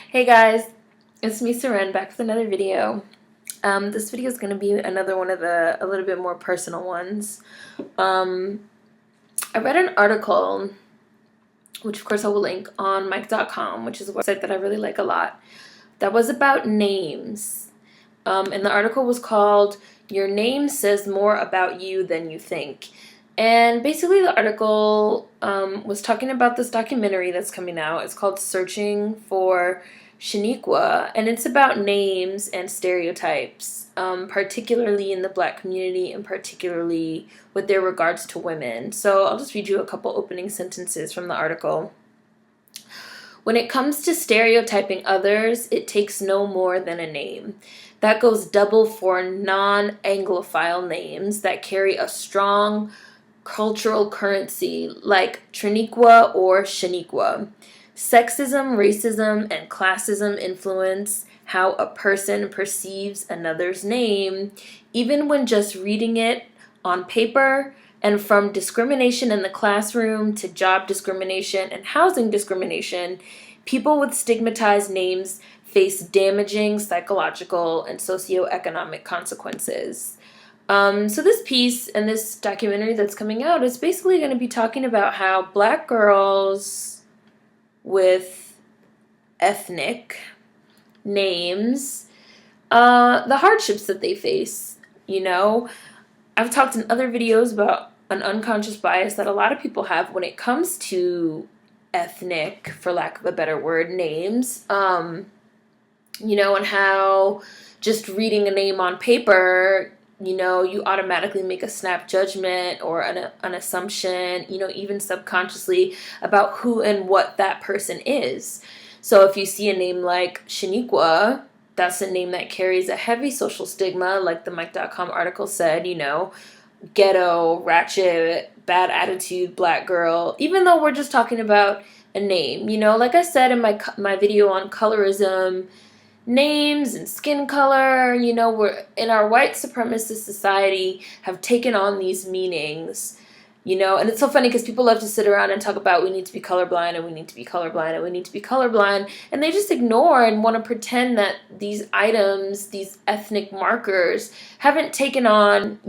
Hey guys, it's me Seren back with another video. This video is going to be another one of a little bit more personal ones. Um, I read an article, which of course I will link on Mic.com, which is a website that I really like a lot, that was about names. And the article was called "Your Name Says More About You Than You Think." And basically the article was talking about this documentary that's coming out. It's called Searching for Shaniqua, and it's about names and stereotypes, particularly in the Black community and particularly with their regards to women. So I'll just read you a couple opening sentences from the article. When it comes to stereotyping others, it takes no more than a name. That goes double for non-Anglophile names that carry a strong cultural currency like Triniqua or Shaniqua. Sexism, racism, and classism influence how a person perceives another's name, even when just reading it on paper, and from discrimination in the classroom to job discrimination and housing discrimination, people with stigmatized names face damaging psychological and socioeconomic consequences. So this piece and this documentary that's coming out is basically going to be talking about how Black girls with ethnic names, the hardships that they face. I've talked in other videos about an unconscious bias that a lot of people have when it comes to ethnic, for lack of a better word, names. And how just reading a name on paper, you automatically make a snap judgment or an assumption, even subconsciously about who and what that person is. So if you see a name like Shaniqua, that's a name that carries a heavy social stigma, like the Mic.com article said, ghetto, ratchet, bad attitude, Black girl, even though we're just talking about a name. Like I said in my video on colorism, names and skin color, we're in our white supremacist society have taken on these meanings, and it's so funny because people love to sit around and talk about we need to be colorblind and we need to be colorblind and we need to be colorblind, and they just ignore and want to pretend that these items, these ethnic markers, haven't taken on,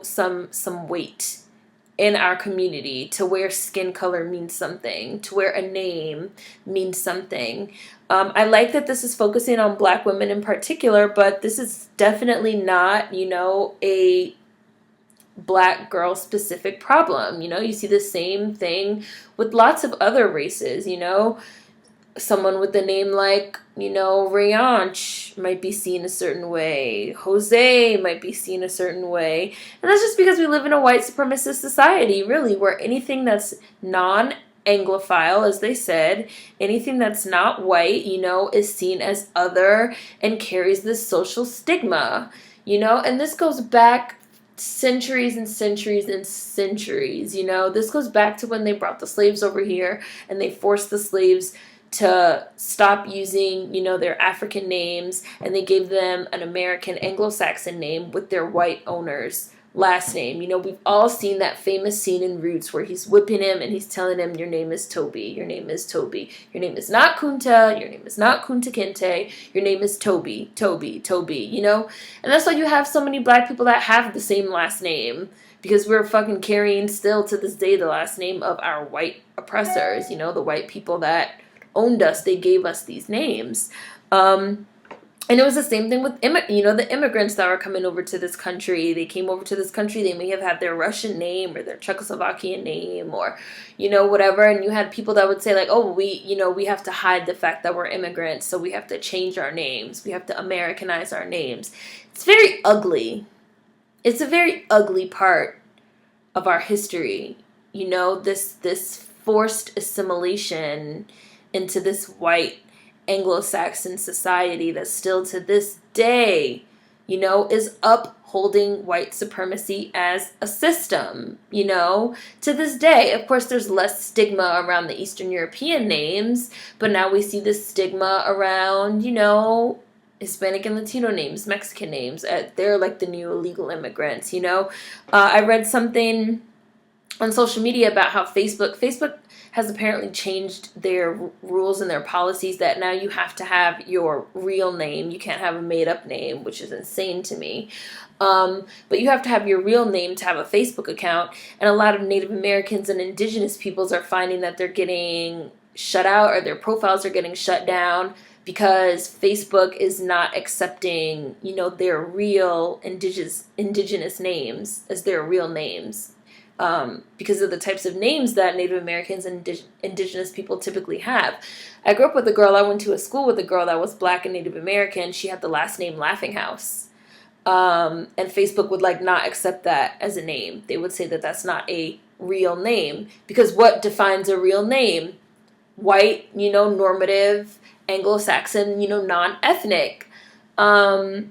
some weight in our community, to where skin color means something, to where a name means something. I like that this is focusing on Black women in particular, but this is definitely not, a Black girl specific problem. You see the same thing with lots of other races. Someone with a name like, Rayanch might be seen a certain way. José might be seen a certain way. And that's just because we live in a white supremacist society, really, where anything that's non-Anglophile, as they said, anything that's not white, is seen as other and carries this social stigma, and this goes back centuries and centuries and centuries. This goes back to when they brought the slaves over here and they forced the slaves to stop using, their African names, and they gave them an American Anglo-Saxon name with their white owner's last name. We've all seen that famous scene in Roots where he's whipping him and he's telling him, your name is Toby, your name is Toby, your name is not Kunta, your name is not Kunta Kinte, your name is Toby, Toby, Toby, And that's why you have so many Black people that have the same last name, because we're fucking carrying still to this day the last name of our white oppressors, the white people that owned us. They gave us these names. And it was the same thing with, the immigrants that were coming over to this country. They came over to this country. They may have had their Russian name or their Czechoslovakian name or, whatever. And you had people that would say like, oh, we have to hide the fact that we're immigrants. So we have to change our names. We have to Americanize our names. It's very ugly. It's a very ugly part of our history. This forced assimilation into this white Anglo-Saxon society that still to this day, is upholding white supremacy as a system, to this day. Of course, there's less stigma around the Eastern European names, but now we see this stigma around, Hispanic and Latino names, Mexican names. They're like the new illegal immigrants, I read something on social media about how Facebook has apparently changed their rules and their policies that now you have to have your real name. You can't have a made up name, which is insane to me. But you have to have your real name to have a Facebook account. And a lot of Native Americans and indigenous peoples are finding that they're getting shut out, or their profiles are getting shut down, because Facebook is not accepting, their real indigenous names as their real names. Because of the types of names that Native Americans and indigenous people typically have. I grew up with a girl, I went to a school with a girl that was Black and Native American. She had the last name Laughing House. And Facebook would not accept that as a name. They would say that that's not a real name, because what defines a real name? White, normative, Anglo-Saxon, non-ethnic. So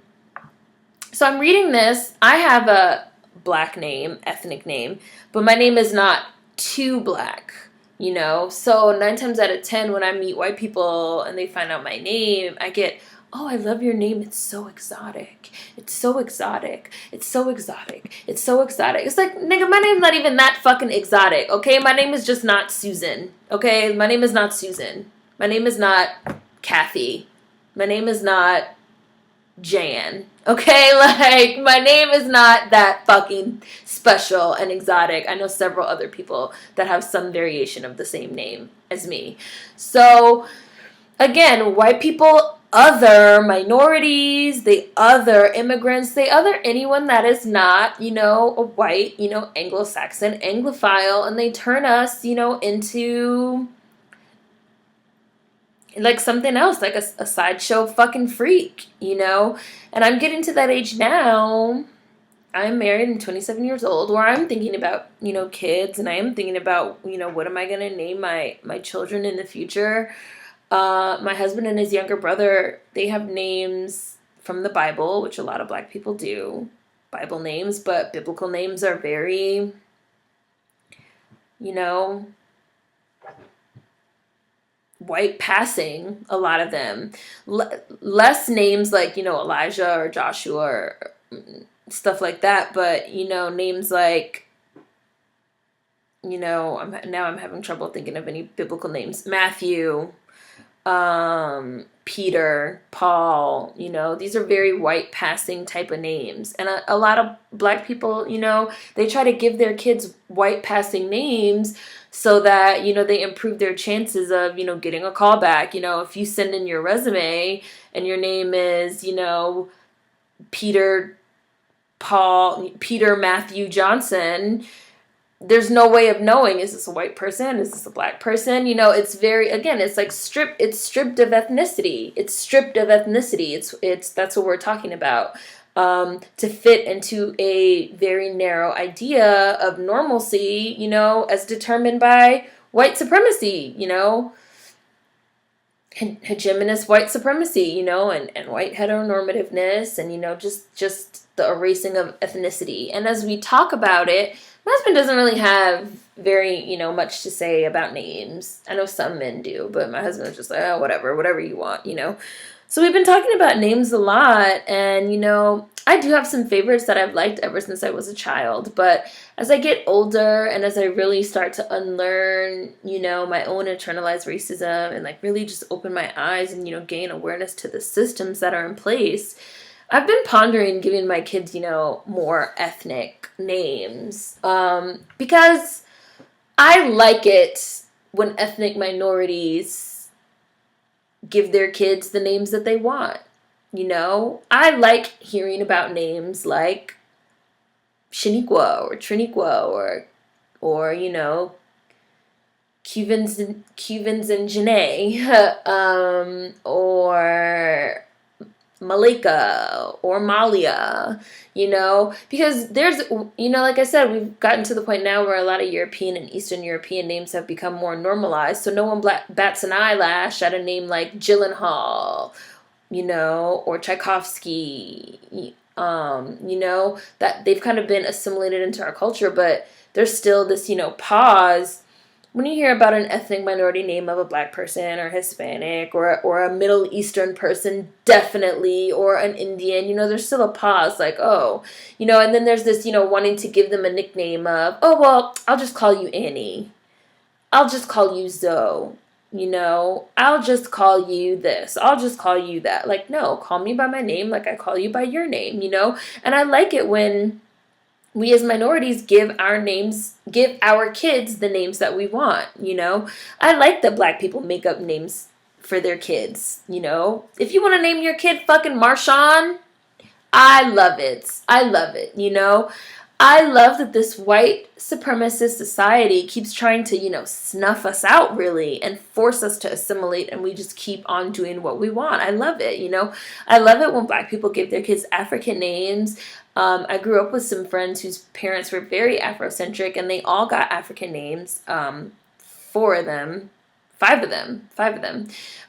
I'm reading this. I have a Black name, ethnic name, but my name is not too Black, So 9 times out of 10, when I meet white people and they find out my name, I get, oh, I love your name. It's so exotic. It's so exotic. It's so exotic. It's so exotic. It's like, nigga, my name's not even that fucking exotic, okay? My name is just not Susan, okay? My name is not Susan. My name is not Kathy. My name is not Jan, okay? My name is not that fucking special and exotic. I know several other people that have some variation of the same name as me. So, again, white people, other minorities, the other immigrants, the other anyone that is not, a white, Anglo-Saxon, Anglophile, and they turn us, into something else, like a sideshow fucking freak, And I'm getting to that age now. I'm married and 27 years old, where I'm thinking about, kids, and I am thinking about, what am I going to name my children in the future? My husband and his younger brother, they have names from the Bible, which a lot of Black people do, Bible names, but biblical names are very, white passing, a lot of them. Less names like, Elijah or Joshua or stuff like that, but, names like, I'm having trouble thinking of any biblical names. Matthew, Peter, Paul, these are very white passing type of names. And a lot of Black people, they try to give their kids white passing names so that, they improve their chances of, getting a call back. If you send in your resume and your name is, Peter Matthew Johnson, there's no way of knowing, is this a white person? Is this a Black person? It's very, again, it's stripped of ethnicity. It's stripped of ethnicity. That's what we're talking about. To fit into a very narrow idea of normalcy, as determined by white supremacy, hegemonous white supremacy, and white heteronormativeness, and, just the erasing of ethnicity. And as we talk about it, my husband doesn't really have very, much to say about names. I know some men do, but my husband is just like, oh, whatever you want, So we've been talking about names a lot, and, I do have some favorites that I've liked ever since I was a child, but as I get older and as I really start to unlearn, my own internalized racism and, really just open my eyes and, gain awareness to the systems that are in place, I've been pondering giving my kids, more ethnic names, because I like it when ethnic minorities give their kids the names that they want. I like hearing about names like Shaniqua or Triniqua or Cubans and Janae, or Malika or Malia, because there's, like I said, we've gotten to the point now where a lot of European and Eastern European names have become more normalized. So no one bats an eyelash at a name like Gyllenhaal, or Tchaikovsky, that they've kind of been assimilated into our culture, but there's still this, pause when you hear about an ethnic minority name of a black person or Hispanic or a Middle Eastern person, definitely, or an Indian, you know, there's still a pause, like, oh, you know, and then there's this, you know, wanting to give them a nickname of, oh, well, I'll just call you Annie. I'll just call you Zoe. You know, I'll just call you this. I'll just call you that. Like, no, call me by my name like I call you by your name, you know? And I like it when we as minorities give our kids the names that we want, you know? I like that black people make up names for their kids, you know? If you want to name your kid fucking Marshawn, I love it. I love it, you know? I love that this white supremacist society keeps trying to, you know, snuff us out really and force us to assimilate, and we just keep on doing what we want. I love it, you know? I love it when black people give their kids African names. I grew up with some friends whose parents were very Afrocentric, and they all got African names. Four of them, five of them.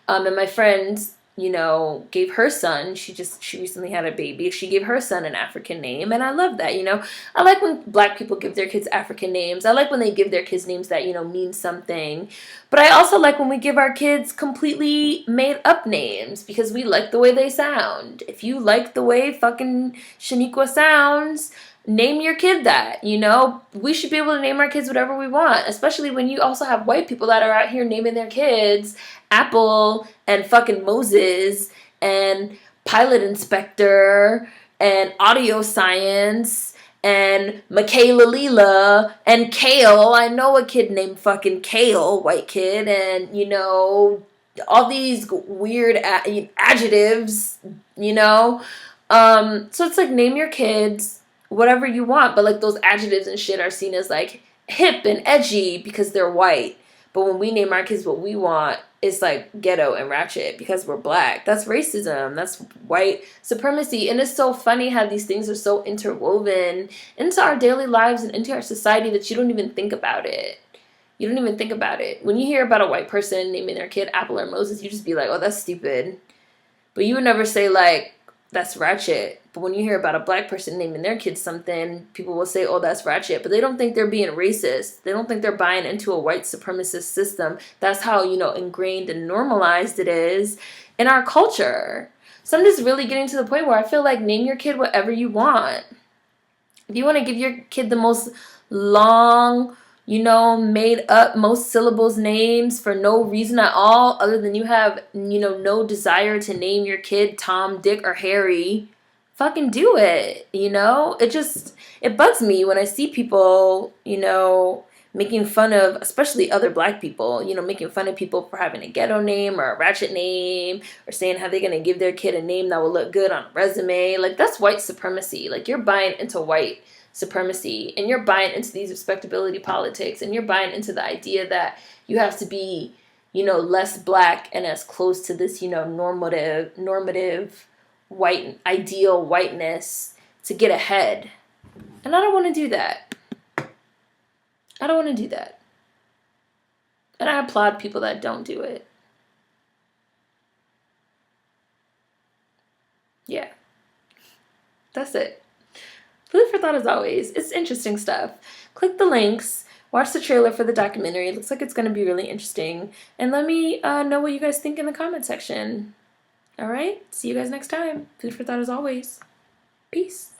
And my friends, you know, gave her son, she recently had a baby, she gave her son an African name, and I love that, you know. I like when black people give their kids African names. I like when they give their kids names that, you know, mean something. But I also like when we give our kids completely made up names because we like the way they sound. If you like the way fucking Shaniqua sounds, name your kid that, you know. We should be able to name our kids whatever we want, especially when you also have white people that are out here naming their kids Apple and fucking Moses and Pilot Inspector and Audio Science and Michaela Leela and Kale. I know a kid named fucking Kale, white kid, and, you know, all these weird adjectives, you know. So it's like, name your kids whatever you want, but like those adjectives and shit are seen as like hip and edgy because they're white. But when we name our kids what we want, it's like ghetto and ratchet because we're black. That's racism. That's white supremacy. And it's so funny how these things are so interwoven into our daily lives and into our society that you don't even think about it. You don't even think about it. When you hear about a white person naming their kid Apple or Moses, you just be like, oh, that's stupid. But you would never say, like, that's ratchet. But when you hear about a black person naming their kid something, people will say, oh, that's ratchet. But they don't think they're being racist. They don't think they're buying into a white supremacist system. That's how, you know, ingrained and normalized it is in our culture. So I'm just really getting to the point where I feel like, name your kid whatever you want. If you want to give your kid the most long, you know, made up, most syllables names for no reason at all, other than you have, you know, no desire to name your kid Tom, Dick, or Harry, fucking do it, you know? It bugs me when I see people, you know, making fun of, especially other black people, you know, making fun of people for having a ghetto name or a ratchet name, or saying how they're going to give their kid a name that will look good on a resume. Like, that's white supremacy. Like, you're buying into white supremacy, and you're buying into these respectability politics, and you're buying into the idea that you have to be, you know, less black and as close to this, you know, normative white, ideal whiteness to get ahead. And I don't want to do that. I don't want to do that. And I applaud people that don't do it. Yeah. That's it. Food for thought as always. It's interesting stuff. Click the links. Watch the trailer for the documentary. It looks like it's going to be really interesting. And let me know what you guys think in the comment section. All right? See you guys next time. Food for thought as always. Peace.